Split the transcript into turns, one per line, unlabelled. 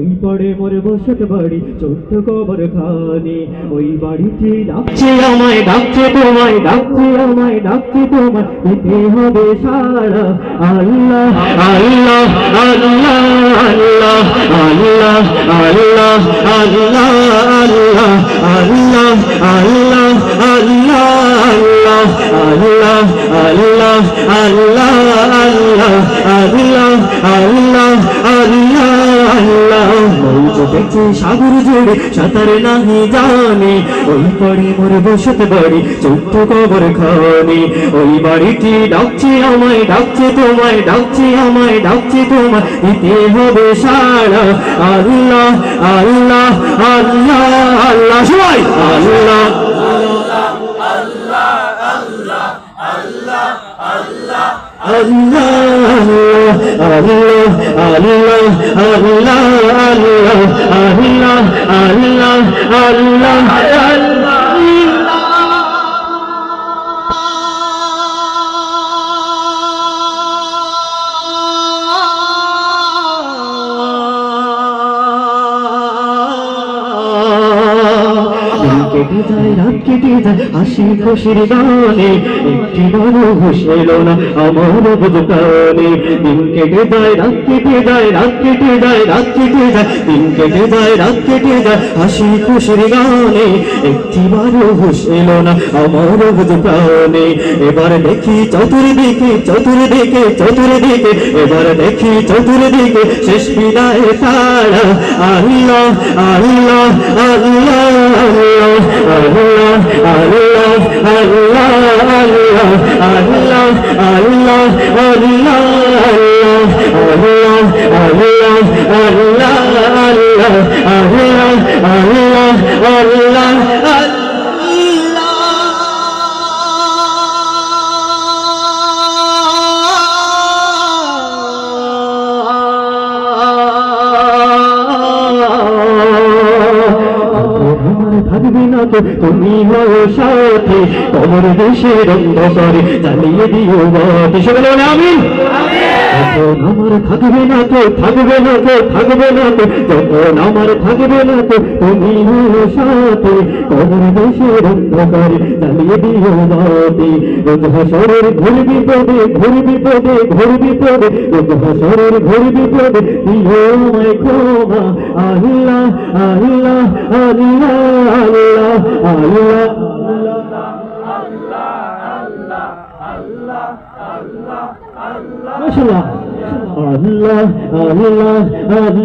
ওই পড়ে মোর বসত বাড়ি ছোট্ট কবর খানি, ওই বাড়িতে ডাকছে আমায়, ডাকছে তোমায়, ডাকছে আমায়, ডাকছে তোমায়, দিতে হবে সাড়া। আল্লাহ আল্লাহ আল্লাহ আল্লাহ আল্লাহ আল্লাহ আল্লাহ আল্লাহ আল্লাহ আল্লাহ আল্লাহ আল্লাহ আল্লাহ আল্লাহ আল্লাহ আল্লাহ আল্লাহ আল্লাহ আল্লাহ। মৌজ দেখে সাগর জুড়ে সাঁতার নাহি জানে, ওই পড়ে মোর বসত বাড়ি ছোট্ট কবর খানি, ওই বাড়িটি ডাকছে আমায়, ডাকছে তোমায়, ডাকছে আমায়, ডাকছে তোমায়, দিতে হবে সাড়া। আল্লাহ আল্লাহ আল্লাহ আল্লাহ সবাই আল্লাহ কেটে যায় রাত কেটে যায় হাসি খুশির গানে, একটি মানুষ এলো না আমার বুঝকানে। দিন কেটে যায় রাত কেটে যায়, রাত কেটে যায়, রাত কেটে যায়, দিন কেটে যায় রাত কেটে যায় হাসি খুশির গানে, একটি মানুষ এলো না আমার বুঝকানে। এবার দেখি চতুর্দিকে চতুর্দিকে চতুর্দিকে, এবার দেখি চতুর্দিকে শেষ বিদায় তারা। আল্লাহ আল্লাহ আল্লাহ আল্লাহ আল্লাহ আল্লাহ আল্লাহ আল্লাহ আল্লাহ আল্লাহ আল্লাহ আল্লাহ আল্লাহ আল্লাহ আল্লাহ আল্লাহ আল্লাহ আল্লাহ। থাকবে না তো তুমি হও সাথে, তোমার দেশের অন্ধকারে জ্বালিয়ে দিও বাতি। সকলে বলে আমিন। যখন আমার থাকবে না তো, থাকবে না তো, থাকবে না তো, যখন আমার থাকবে না তো তুমি হও সাথে, তোমার দেশের অন্ধকারে জ্বালিয়ে দিও বাতি। রোজ হাসরের ঘোর বিপদে, ঘোর বিপদে, ঘোর বিপদে, রোজ হাসরের ঘোর বিপদে দিও আমায় ক্ষমা। আল্লাহ আল্লাহ আল্লাহ আল্লাহ আল্লাহ আল্লাহ আল্লাহ আল্লাহ আল্লাহ।